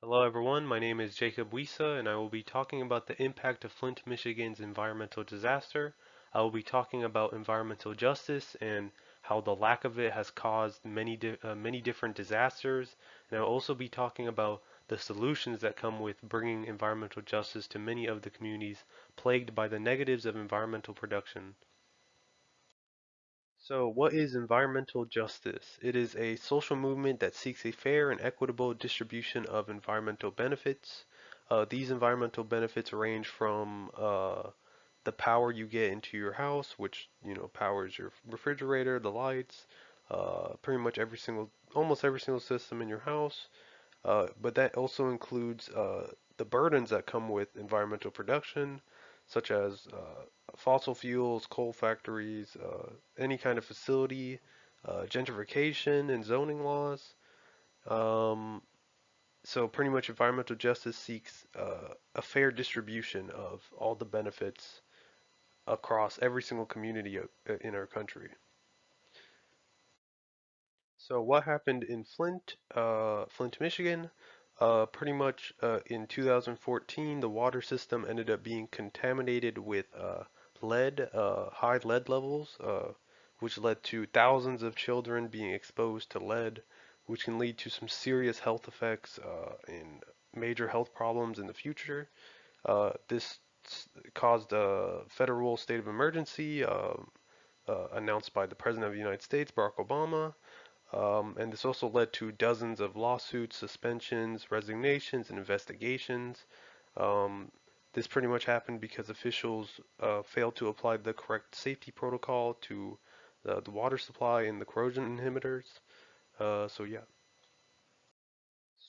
Hello everyone, my name is Jacob Wisa and I will be talking about the impact of Flint, Michigan's environmental disaster. I will be talking about environmental justice and how the lack of it has caused many different disasters. And I will also be talking about the solutions that come with bringing environmental justice to many of the communities plagued by the negatives of environmental production. So, what is environmental justice? It is a social movement that seeks a fair and equitable distribution of environmental benefits. These environmental benefits range from the power you get into your house, which powers your refrigerator, the lights, pretty much almost every single system in your house. But that also includes the burdens that come with environmental production, such as fossil fuels, coal factories, any kind of facility, gentrification and zoning laws. Um, so pretty much environmental justice seeks a fair distribution of all the benefits across every single community in our country. So what happened in Flint, Michigan? Pretty much in 2014, the water system ended up being contaminated with high lead levels, which led to thousands of children being exposed to lead, which can lead to some serious health effects and major health problems in the future. This caused a federal state of emergency announced by the President of the United States, Barack Obama. And this also led to dozens of lawsuits, suspensions, resignations, and investigations. Um, this pretty much happened because officials failed to apply the correct safety protocol to the water supply and the corrosion inhibitors. So yeah.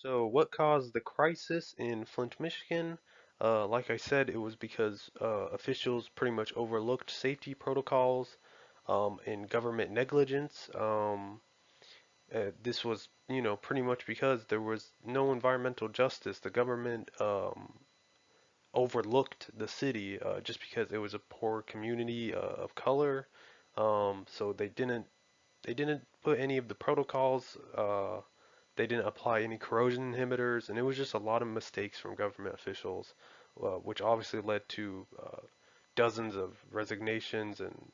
So what caused the crisis in Flint, Michigan? Like I said, it was because officials pretty much overlooked safety protocols and government negligence. This was, pretty much because there was no environmental justice. The government overlooked the city just because it was a poor community of color. So they didn't put any of the protocols. They didn't apply any corrosion inhibitors, and it was just a lot of mistakes from government officials, which obviously led to dozens of resignations and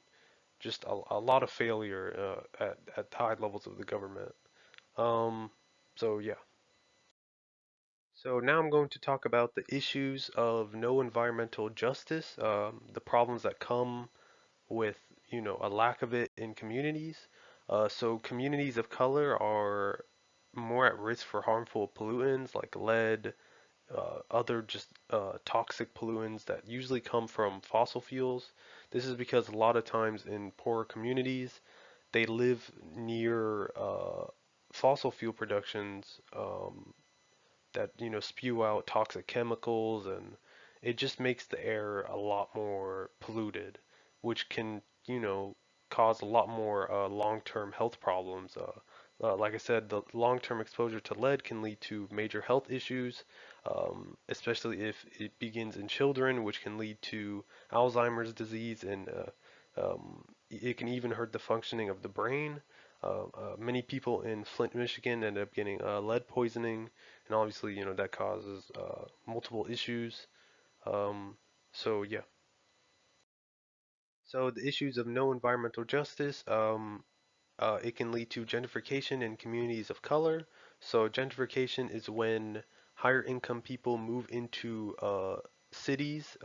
just a lot of failure at high levels of the government. Um, so yeah. So now I'm going to talk about the issues of no environmental justice, the problems that come with, a lack of it in communities. So communities of color are more at risk for harmful pollutants like lead, other just toxic pollutants that usually come from fossil fuels. This is because a lot of times in poorer communities, they live near fossil fuel productions that spew out toxic chemicals, and it just makes the air a lot more polluted, which can cause a lot more long-term health problems. Like I said, the long-term exposure to lead can lead to major health issues, especially if it begins in children, which can lead to Alzheimer's disease, and it can even hurt the functioning of the brain. Many people in Flint, Michigan end up getting lead poisoning, and obviously, that causes multiple issues. Um, so yeah. So the issues of no environmental justice, it can lead to gentrification in communities of color. So gentrification is when higher income people move into cities,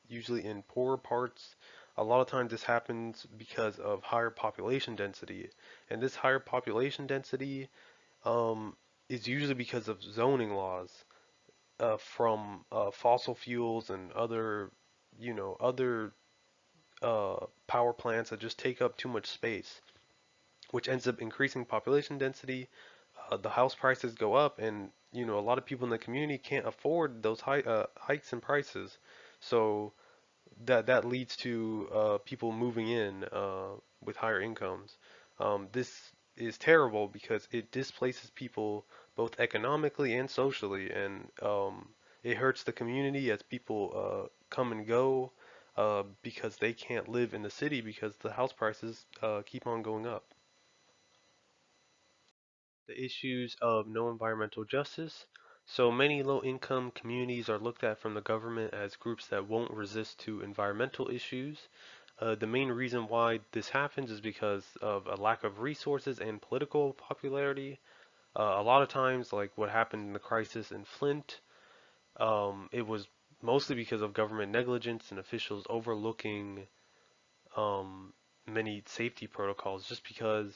usually in poorer parts. A lot of times this happens because of higher population density, and this higher population density um, is usually because of zoning laws. From fossil fuels and other power plants that just take up too much space, which ends up increasing population density. The house prices go up, and a lot of people in the community can't afford those hikes in prices. So that leads to people moving in with higher incomes. This is terrible because it displaces people both economically and socially, and it hurts the community as people come and go because they can't live in the city because the house prices keep on going up. The issues of no environmental justice. So many low-income communities are looked at from the government as groups that won't resist to environmental issues. The main reason why this happens is because of a lack of resources and political popularity. A lot of times, like what happened in the crisis in Flint, it was mostly because of government negligence and officials overlooking um, many safety protocols just because,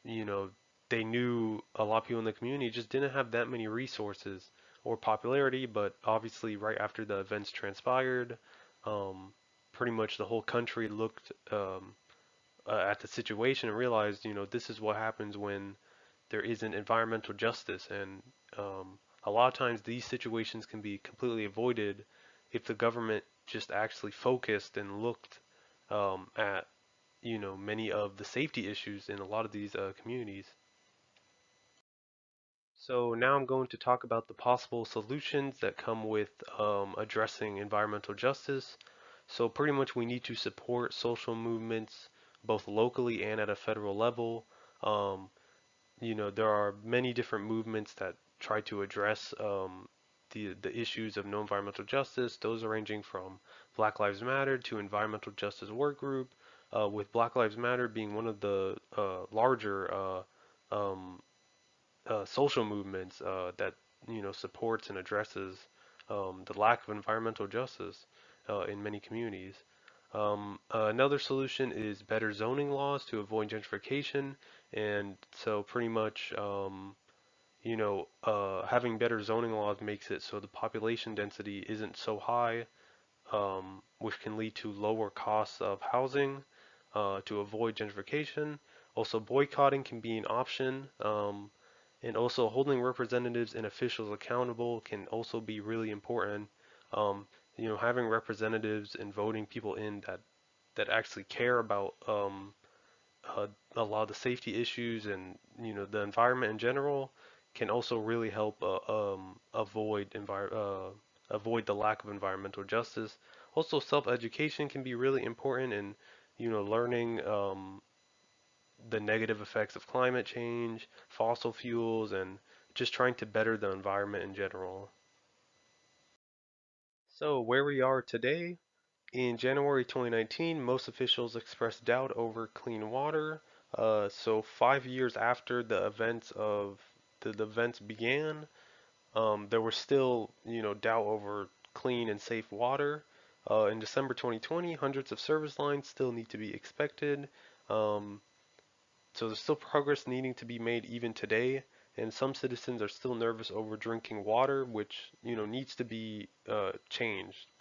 you know, they knew a lot of people in the community just didn't have that many resources or popularity, but obviously right after the events transpired, um, pretty much the whole country looked at the situation and realized, this is what happens when there isn't environmental justice. And a lot of times these situations can be completely avoided if the government just actually focused and looked at, many of the safety issues in a lot of these communities. So now I'm going to talk about the possible solutions that come with addressing environmental justice. So pretty much we need to support social movements both locally and at a federal level. Um, there are many different movements that try to address the issues of no environmental justice. Those are ranging from Black Lives Matter to Environmental Justice Work Group, with Black Lives Matter being one of the larger um, social movements that supports and addresses the lack of environmental justice in many communities. Another solution is better zoning laws to avoid gentrification, and so pretty much having better zoning laws makes it so the population density isn't so high, which can lead to lower costs of housing to avoid gentrification. Also, boycotting can be an option, and also holding representatives and officials accountable can also be really important. Um, having representatives and voting people in that actually care about uh, a lot of the safety issues and the environment in general can also really help avoid the lack of environmental justice. Also, self-education can be really important in learning the negative effects of climate change, fossil fuels, and just trying to better the environment in general. So where we are today, in January 2019, most officials expressed doubt over clean water. So 5 years after the events began, there was still, doubt over clean and safe water. In December 2020, hundreds of service lines still need to be expected. Um, so there's still progress needing to be made even today, and some citizens are still nervous over drinking water, which, needs to be changed.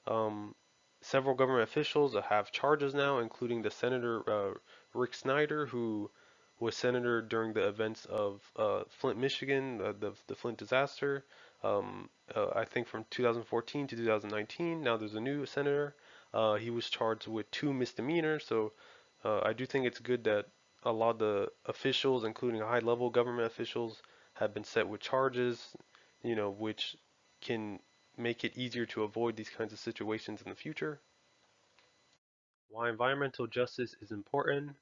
Um, Several government officials have charges now, including the Senator Rick Snyder, who was senator during the events of Flint, Michigan, the Flint disaster. I think from 2014 to 2019. Now there's a new senator. He was charged with two misdemeanors. So I do think it's good that a lot of the officials, including high-level government officials, have been set with charges, which can make it easier to avoid these kinds of situations in the future. Why environmental justice is important.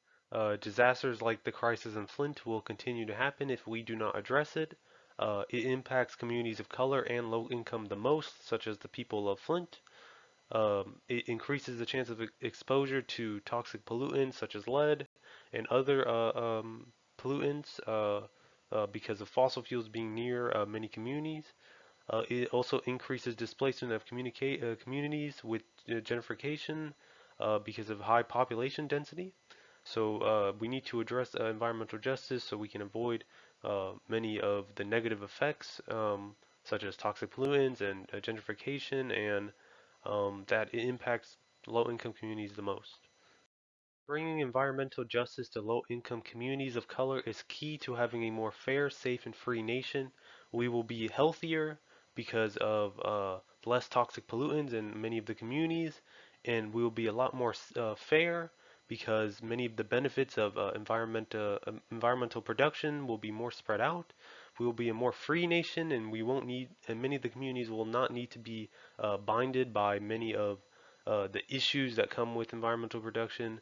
Disasters like the crisis in Flint will continue to happen if we do not address it. It impacts communities of color and low income the most, such as the people of Flint. It increases the chance of exposure to toxic pollutants such as lead and other pollutants because of fossil fuels being near many communities. It also increases displacement of communities with gentrification because of high population density. So we need to address environmental justice so we can avoid many of the negative effects, such as toxic pollutants and gentrification, and that it impacts low-income communities the most. Bringing environmental justice to low-income communities of color is key to having a more fair, safe, and free nation. We will be healthier because of less toxic pollutants in many of the communities, and we will be a lot more fair because many of the benefits of environmental production will be more spread out. We will be a more free nation, and we won't need, and many of the communities will not need to be binded by many of the issues that come with environmental production,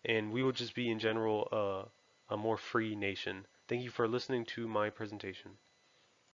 and we will just be in general a more free nation. Thank you for listening to my presentation.